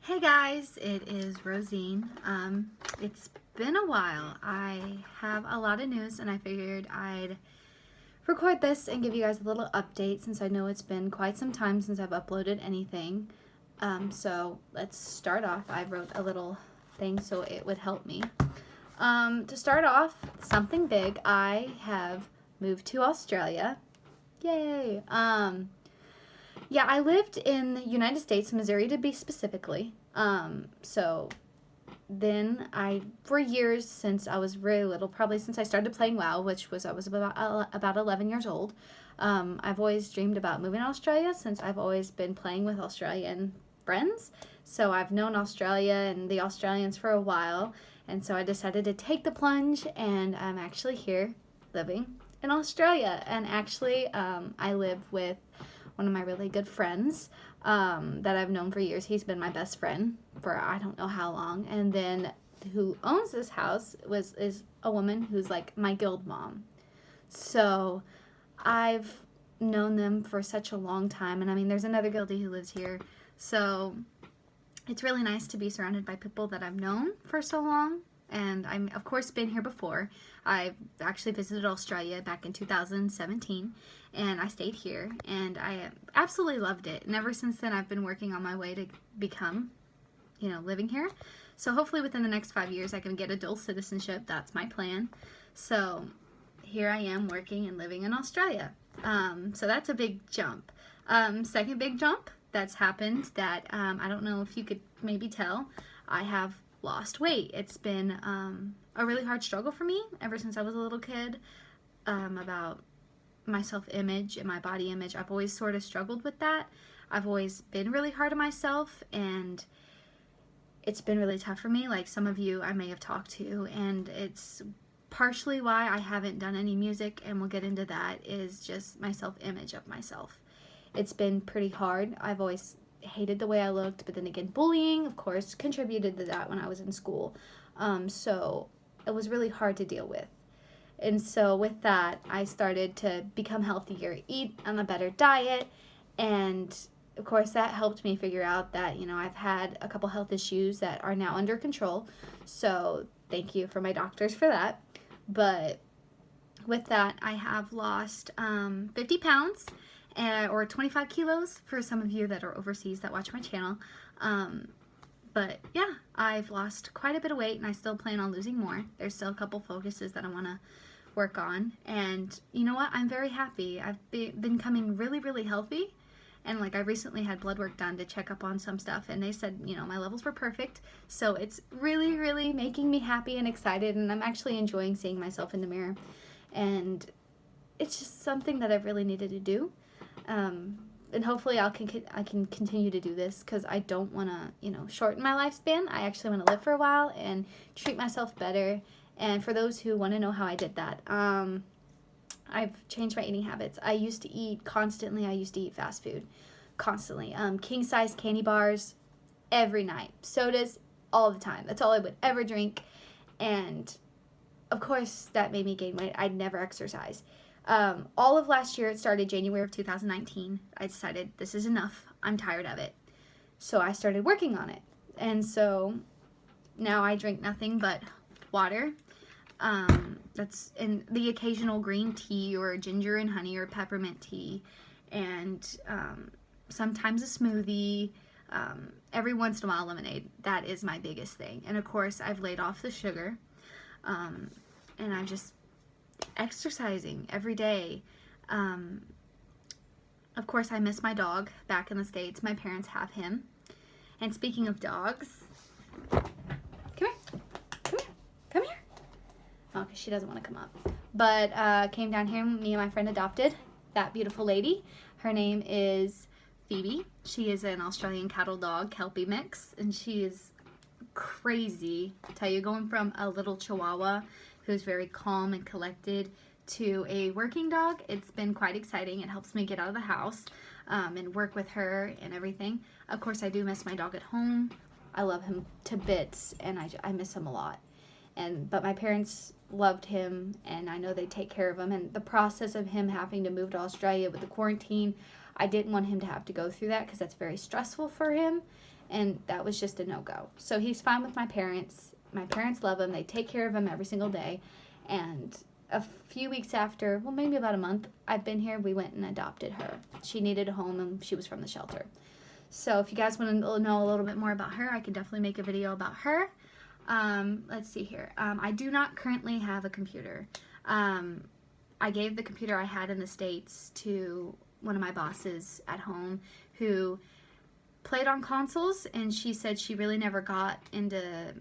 Hey guys, it is Rosene. It's been a while. I have a lot of news and I figured I'd record this and give you guys a little update since I know it's been quite some time since I've uploaded anything. So let's start off. I wrote a little thing so it would help me. To start off, something big. I have moved to Australia. Yay! Yeah, I lived in the United States, Missouri to be specifically. So then for years since I was really little, probably since I started playing WoW, which was I was about 11 years old. I've always dreamed about moving to Australia since I've always been playing with Australian friends. So I've known Australia and the Australians for a while, and so I decided to take the plunge, and I'm actually here living in Australia. And actually, I live with one of my really good friends that I've known for years. He's been my best friend for I don't know how long. And then who owns this house is a woman who's like my guild mom. So I've known them for such a long time. And I mean, there's another guildie who lives here. So it's really nice to be surrounded by people that I've known for so long. And I'm, of course, been here before. I've actually visited Australia back in 2017, and I stayed here, and I absolutely loved it. And ever since then, I've been working on my way to become, living here. So hopefully within the next 5 years, I can get a dual citizenship. That's my plan. So here I am working and living in Australia. So that's a big jump. Second big jump that's happened that I don't know if you could maybe tell, I have lost weight. It's been a really hard struggle for me ever since I was a little kid about my self-image and my body image. I've always sort of struggled with that. I've always been really hard on myself, and it's been really tough for me, like some of you I may have talked to, and it's partially why I haven't done any music, and we'll get into that, is just my self-image of myself. It's been pretty hard. I've always hated the way I looked, but then again, bullying, of course, contributed to that when I was in school. So it was really hard to deal with. And so with that, I started to become healthier, eat on a better diet, and of course that helped me figure out that, I've had a couple health issues that are now under control. So thank you for my doctors for that. But with that, I have lost 50 pounds. Or 25 kilos for some of you that are overseas that watch my channel. But yeah, I've lost quite a bit of weight, and I still plan on losing more. There's still a couple focuses that I want to work on. And you know what? I'm very happy. I've been becoming really, really healthy. And I recently had blood work done to check up on some stuff, and they said, my levels were perfect. So it's really, really making me happy and excited, and I'm actually enjoying seeing myself in the mirror. And it's just something that I've really needed to do. And hopefully I can continue to do this, because I don't want to, shorten my lifespan. I actually want to live for a while and treat myself better. And for those who want to know how I did that, I've changed my eating habits. I used to eat constantly. I used to eat fast food constantly. King-size candy bars every night. Sodas all the time. That's all I would ever drink. And of course that made me gain weight. I'd never exercise. All of last year, it started January of 2019, I decided this is enough. I'm tired of it. So I started working on it. And so now I drink nothing but water. That's in the occasional green tea or ginger and honey or peppermint tea. And sometimes a smoothie. Every once in a while, lemonade. That is my biggest thing. And of course, I've laid off the sugar. And I'm just exercising every day. Of course, I miss my dog back in the States. My parents have him. And speaking of dogs, come here. Oh, because she doesn't want to come up. But came down here, me and my friend adopted that beautiful lady. Her name is Phoebe. She is an Australian cattle dog, Kelpie mix, and she is crazy. I tell you, going from a little Chihuahua who's very calm and collected to a working dog, it's been quite exciting. It helps me get out of the house and work with her and everything. Of course, I do miss my dog at home. I love him to bits, and I miss him a lot. But my parents loved him, and I know they take care of him. And the process of him having to move to Australia with the quarantine, I didn't want him to have to go through that because that's very stressful for him, and that was just a no-go. So he's fine with my parents. My parents love him. They take care of him every single day. And a few weeks after, well, maybe about a month I've been here, we went and adopted her. She needed a home, and she was from the shelter. So if you guys want to know a little bit more about her, I can definitely make a video about her. Let's see here. I do not currently have a computer. I gave the computer I had in the States to one of my bosses at home who played on consoles, and she said she really never got into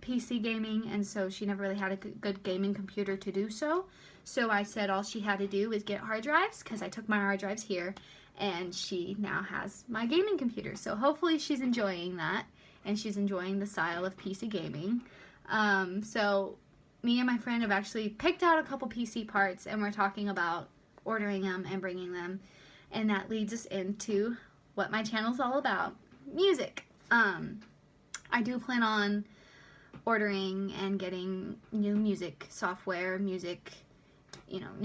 PC gaming, and so she never really had a good gaming computer to do so. So I said all she had to do was get hard drives, because I took my hard drives here, and she now has my gaming computer. So hopefully she's enjoying that, and she's enjoying the style of PC gaming. So me and my friend have actually picked out a couple PC parts, and we're talking about ordering them and bringing them, and that leads us into what my channel's all about: music. I do plan on ordering and getting new music software, new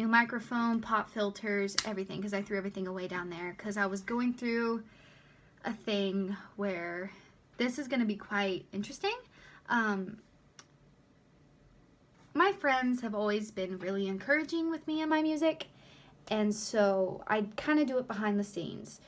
microphone, pop filters, everything, because I threw everything away down there because I was going through a thing where this is going to be quite interesting. My friends have always been really encouraging with me and my music, and so I kind of do it behind the scenes.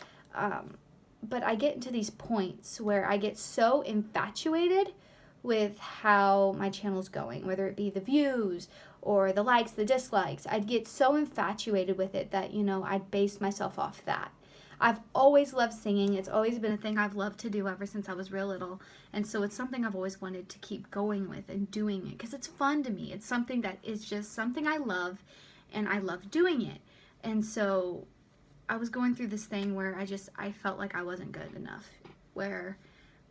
But I get into these points where I get so infatuated with how my channel's going, whether it be the views or the likes, the dislikes. I'd get so infatuated with it that, I'd base myself off that. I've always loved singing. It's always been a thing I've loved to do ever since I was real little. And so it's something I've always wanted to keep going with and doing it because it's fun to me. It's something that is just something I love, and I love doing it. And so I was going through this thing where I felt like I wasn't good enough, where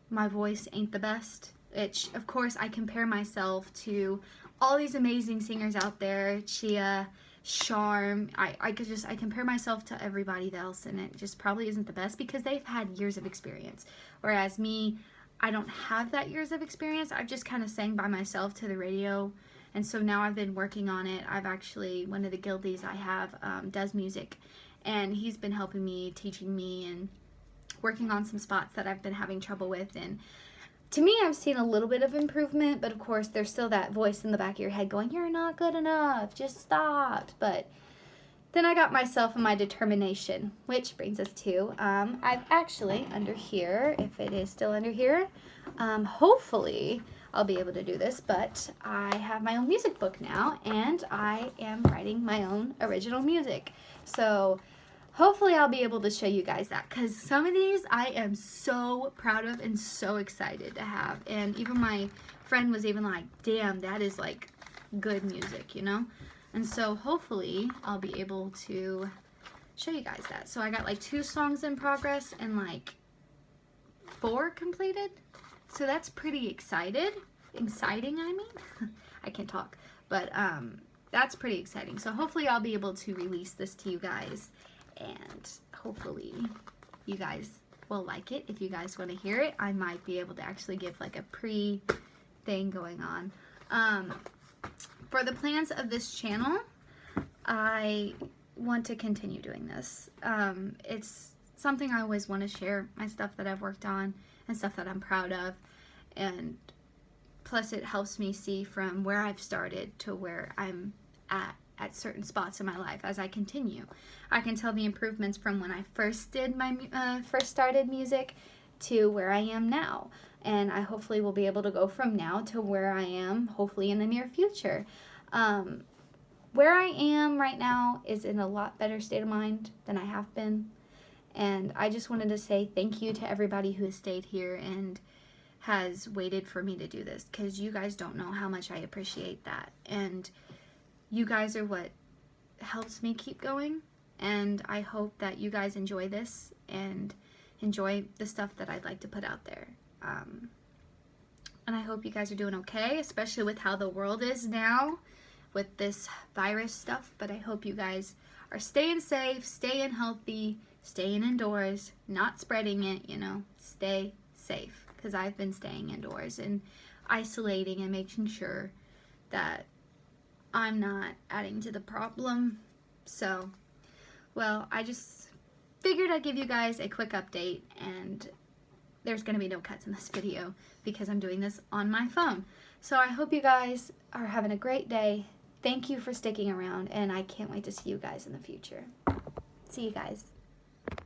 my voice ain't the best. Of course, I compare myself to all these amazing singers out there, Chia, Charm. I compare myself to everybody else, and it just probably isn't the best because they've had years of experience. Whereas me, I don't have that years of experience. I've just kind of sang by myself to the radio, and so now I've been working on it. I've actually, one of the guildies I have does music, and he's been helping me, teaching me, and working on some spots that I've been having trouble with. And to me, I've seen a little bit of improvement, but of course there's still that voice in the back of your head going, you're not good enough, just stop. But then I got myself and my determination, which brings us to, I've actually, under here, if it is still under here, hopefully I'll be able to do this, but I have my own music book now, and I am writing my own original music. So hopefully I'll be able to show you guys that, because some of these I am so proud of and so excited to have. And even my friend was even like, damn, that is like good music, And so hopefully I'll be able to show you guys that. So I got like 2 songs in progress and like 4 completed. So that's pretty exciting, I mean. I can't talk. But that's pretty exciting. So hopefully I'll be able to release this to you guys. And hopefully you guys will like it. If you guys want to hear it, I might be able to actually give like a pre-thing going on. For the plans of this channel, I want to continue doing this. It's something I always want to share, my stuff that I've worked on and stuff that I'm proud of. And plus it helps me see from where I've started to where I'm at certain spots in my life as I continue. I can tell the improvements from when I first did first started music to where I am now, and I hopefully will be able to go from now to where I am hopefully in the near future. Where I am right now is in a lot better state of mind than I have been, and I just wanted to say thank you to everybody who has stayed here and has waited for me to do this, because you guys don't know how much I appreciate that. And you guys are what helps me keep going, and I hope that you guys enjoy this and enjoy the stuff that I'd like to put out there. And I hope you guys are doing okay, especially with how the world is now with this virus stuff. But I hope you guys are staying safe, staying healthy, staying indoors, not spreading it, stay safe, because I've been staying indoors and isolating and making sure that I'm not adding to the problem. So, well, I just figured I'd give you guys a quick update, and there's going to be no cuts in this video because I'm doing this on my phone. So I hope you guys are having a great day. Thank you for sticking around, and I can't wait to see you guys in the future. See you guys.